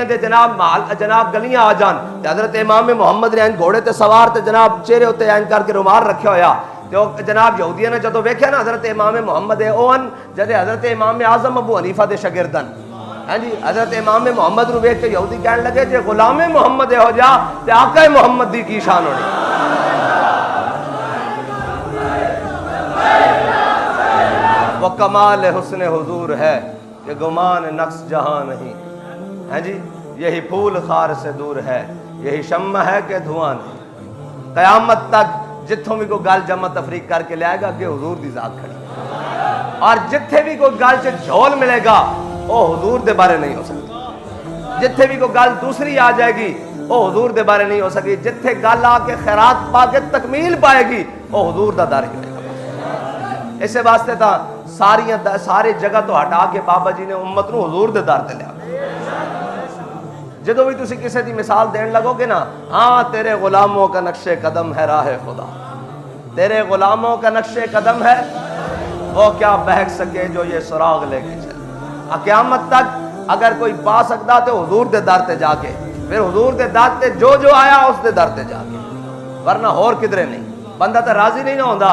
دے جناب محل جناب گلیاں آ جان تے حضرت امام محمد نے گھوڑے تے سوار تے جناب چہرے تے این کر کے رومال رکھیا ہویا تے جناب یہودیاں نے جدوں ویکھیا نا حضرت امام محمد اون جدے حضرت امام اعظم ابو حنیفہ دے شاگردن ہاں جی حضرت امام محمد نو ویکھ کے یہودی کہن لگے جے غلام محمد ہو جا تے آقا محمد دی کی شان ہونی. وہ کمال حسن حضور ہے کہ گمان نقص جہاں نہیں. ہاں جی یہی پھول خار سے دور ہے, یہی شمع ہے کہ دھواں نہیں. قیامت تک جتھوں بھی کوئی گل جمع تفریق کر کے لے آئے گا کہ حضور دی ذات کھڑی, اور جتھے بھی کوئی گل سے جھول ملے گا وہ حضور دے بارے نہیں ہو سکتی. جتھے بھی کوئی گل دوسری آ جائے گی وہ حضور دے بارے نہیں ہو سکتی. جتھے گل آ کے خیرات پا کے تکمیل پائے گی وہ حضور دا در ہی. اسے واسطے تا ساری جگہ تو ہٹا کے بابا جی نے امت نو حضور دے در تے لیا. جدو بھی تسی کسی دی مثال دین لگو گے نا, ہاں تیرے غلاموں کا نقش قدم ہے راہ خدا, تیرے غلاموں کا نقش قدم ہے, وہ کیا بہک سکے جو یہ سراغ لے کے چلے. قیامت تک اگر کوئی پا سکتا تو حضور دے در تے جا کے, پھر حضور دے در تے جو آیا اس دے در تے جا کے, ورنہ اور کدھرے نہیں. بندہ تو راضی نہیں نہ ہوندا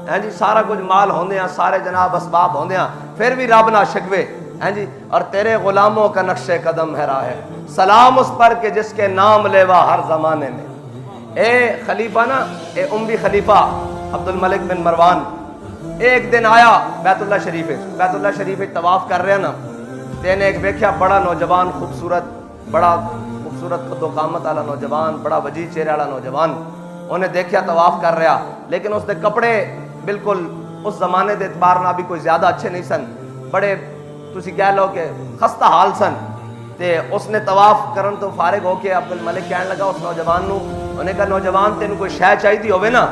ہاں جی, سارا کچھ مال ہوندے ہیں, سارے جناب اسباب ہوندے ہیں, پھر بھی رب نہ شکوے ہاں جی. اور تیرے غلاموں کا نقش قدم ہے راہ, سلام اس پر کہ جس کے نام لیوا ہر زمانے میں. اے خلیفہ نا, اے اموی خلیفہ عبد الملک بن مروان ایک دن آیا بیت اللہ شریف طواف کر رہا نا, تینے ایک ویکھیا بڑا نوجوان بڑا خوبصورت خد و قامت والا نوجوان, بڑا وجیہ چہرے والا نوجوان. انہیں دیکھیا طواف کر رہا, لیکن اس دے کپڑے بالکل اس زمانے دے اعتبار نہ بھی کوئی زیادہ اچھے نہیں سن, بڑے تسی کہہ لو کہ خستہ حال سن. تے اس نے طواف کرن تو فارغ ہو کے عبد الملک کہنے لگا اس نوجوان نو, انہیں کہا نوجوان تینوں کوئی شے چاہیے ہوے نا,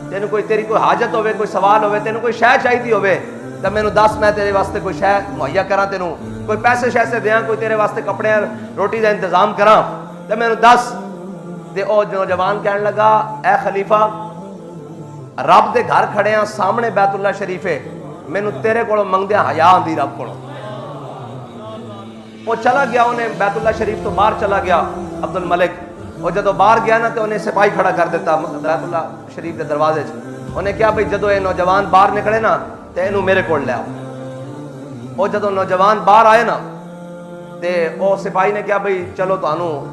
تینوں کوئی تیری کوئی حاجت ہوے, کوئی سوال ہوے, تینوں کوئی شے چاہیے ہوے تے مینوں دس, میں تیرے واسطے کوئی شے مہیا کراں, تینوں کوئی پیسے شیسے دیاں, کوئی تیرے واسطے کپڑے روٹی دا انتظام کراں تے مینوں دس. تے او نوجوان کہنے لگا اے خلیفہ رب دے گھر کھڑے ہاں سامنے بیت اللہ شریف ہے, مینوں تیرے کولوں منگدیاں حیا آندی رب کولوں. وہ چلا گیا, انہیں بیت اللہ شریف تو باہر چلا گیا عبد الملک. وہ جدو باہر گیا نا تو انہیں سپاہی کھڑا کر دیتا بیت اللہ شریف کے دروازے چ. انہیں کیا بھئی جدو یہ نوجوان باہر نکلے نا تو انہوں میرے کول لے آؤ. وہ جدو نوجوان باہر آئے نا تے وہ سپاہی نے کیا بھئی چلو تو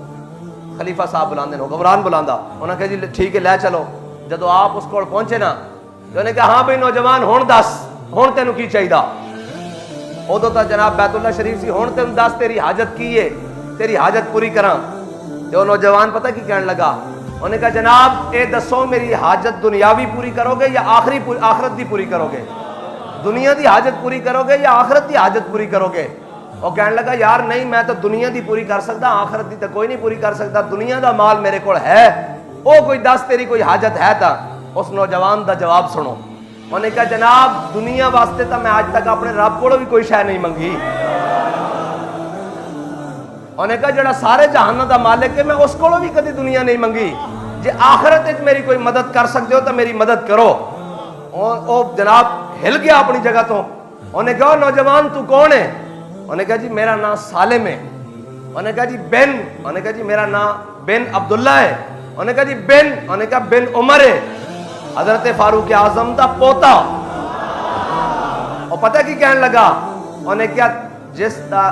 خلیفہ صاحب بلاندے نو, حکمران بلاندا. انہوں نے کہا جی ٹھیک ہے لے چلو. جدو آپ اس کو پہنچے نا تو انہیں کہا ہاں بھئی نوجوان ہون دس, ہون تینوں کی چاہیے. ادو تو جناب بیت اللہ شریف سی, ہون تینوں دس تیری حاجت کی ہے, تیری حاجت پوری کراں. تو نوجوان پتہ کی کہنے لگا, انہیں کہا جناب اے دسو میری حاجت دنیاوی پوری کرو گے یا آخرت دی پوری کرو گے, دنیا دی حاجت پوری کرو گے یا آخرت دی حاجت پوری کرو گے. وہ کہنے لگا یار نہیں میں تو دنیا دی پوری کر سکتا, آخرت دی تو کوئی نہیں پوری کر سکتا, دنیا دا مال میرے کول ہے, وہ کوئی دس تیری کوئی حاجت ہے تا. اس نوجوان دا جواب سنو. انہیں کہا جناب دنیا واسطے تو میں آج تک اپنے رب کو بھی کوئی شے نہیں منگی. انہیں کہا جڑا سارے جہان دا مالک ہے میں اس کو بھی کدی دنیا نہیں منگی, جے آخرت وچ میری کوئی مدد کر سکتے ہو تو میری مدد کرو. او جناب ہل گیا اپنی جگہ تو. انہیں کہا نوجوان تو کون ہے؟ انہیں کہا جی میرا نام سالم ہے. انہیں کہا جی بن, انہیں کہا جی میرا نام بن عبداللہ ہے. انہیں کہا جی بن, انہیں کہا بن عمر ہے, حضرت فاروق اعظم دا پوتا. اور پتہ کی کہنے لگا, انہیں کیا جس دا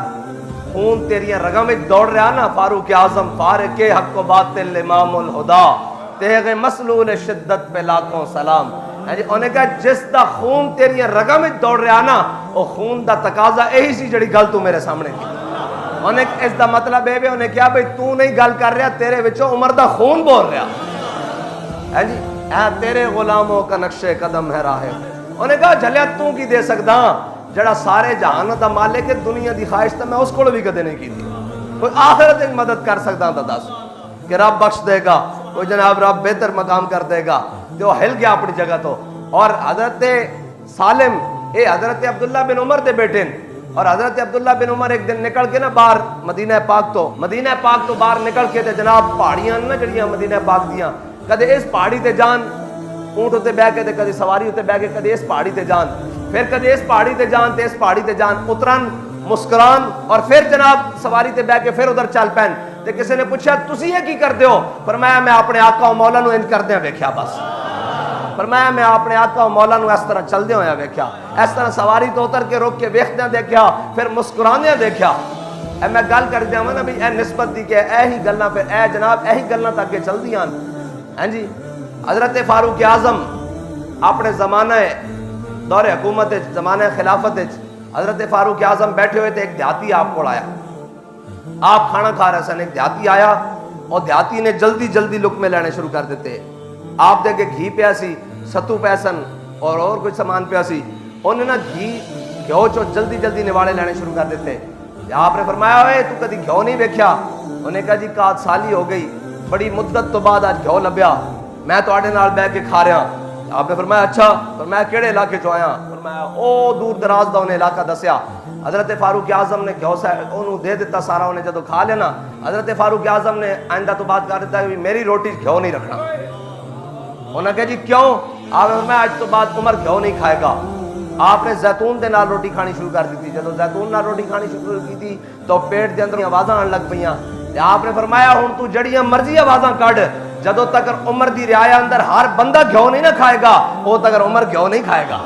خون تیریاں رگاں میں دوڑ رہا نا, فاروق اعظم فارق حق و باطل امام الہدا, تیغ مسلول شدت پہ لاکھوں سلام. انہیں کہا جس دا خون تیریاں رگاں میں دوڑ رہا نا, وہ خون دا تقاضا یہی سی جڑی گل تو میرے سامنے کی. انہیں اس دا مطلب ہے انہیں کیا بھئی تو نہیں گل کر رہا, تیرے وچوں عمر دا خون بول رہا ہے جی. اے تیرے غلاموں کا نقش قدم ہے راہ. انہیں کہا جھلیا تو کی دے سکتا, جڑا سارے جہان دا مالک ہے, دنیا دی خواہش تو میں اس کو بھی کدے نہیں کی تھی. کوئی آخرت ایک مدد کر سکتا تھا دس کہ رب بخش دے گا, کوئی جناب رب بہتر مقام کر دے گا. تو ہل گیا اپنی جگہ تو. اور حضرت سالم اے حضرت عبداللہ بن عمر دے بیٹے, اور حضرت عبداللہ بن عمر ایک دن نکل کے نا باہر مدینہ پاک تو باہر نکل کے تے جناب پہاڑیاں نا جڑیاں مدینہ پاک دیاں, کدے اس پہاڑی تے جان اونٹ ہوتے بہ کے, کدے سواری ہوتے بہ کے, کدے اس پہاڑی تے جان, پھر کدے اس پہاڑی تے جان تے اس پہاڑی تے جان, اترن مسکران اور پھر جناب سواری تے بیٹھ کے پھر ادھر چل پین تے کسی نے پوچھا تسی یہ کی کردے ہو؟ فرمایا میں اپنے آقا و مولا نو ان کردے ویکھیا بس. فرمایا میں اپنے آقا و مولا نو اس طرح چلدے ہویا ویکھیا, اس طرح سواری تو اتر کے روک کے ویکھدے دیکھیا, پھر مسکراندے دیکھیا. اے میں گل کر دیا نا بھی اے نسبت دی کہ اے ہی گلاں پھر اے جناب اے ہی گلاں تک کے چلدیاں ہیں جی. حضرت فاروق اعظم اپنے زمانہ دور حکومت زمانہ خلافت حضرت فاروق اعظم بیٹھے ہوئے تھے, ایک دیہاتی آپ کو آیا, آپ کھانا کھا رہے سن, ایک دیہاتی آیا اور دیہاتی نے جلدی جلدی لقمے لینے شروع کر دیتے. آپ دے کے گھی پیا سی, ستو پیا سن اور کچھ سامان پیا سی, انہیں نا گھیو چو جلدی جلدی نواڑے لینے شروع کر دیتے. آپ نے فرمایا ہوئے تو کدی گھیو نہیں ویکھیا؟ انہیں کہا جی 1 سال ہو گئی, بڑی مدت تو بعد آج گھیو لبیا, میں تو آڑے نال بیٹھ کے کھا رہا. آپ نے فرمایا اچھا, فرمایا کیڑے علاقے چو آیا؟ فرمایا او دور دراز دا انہیں علاقہ دسیا. حضرت فاروق اعظم نے گھیو انہوں دے دیتا سارا, انہیں جدو کھا لینا حضرت فاروق اعظم نے آئندہ تو بات کر دیتا کہ میری روٹی گھیو نہیں رکھنا. انہوں نے کہا جی کیوں؟ آپ نے فرمایا آج تو بعد عمر گھیو نہیں کھائے گا. آپ نے زیتون دے نال روٹی کھانی شروع کر دی تھی. جدو زیتون نال روٹی کھانی شروع کی تھی تو پیٹ دے اندر آوازاں آن لگ پئیاں. آپ نے فرمایا ہن تو جڑیاں مرضی آوازاں کڈ, جدو تک عمر دی رعایا اندر ہر بندہ گھیو نہیں نہ کھائے گا, وہ تک عمر گھیو نہیں کھائے گا.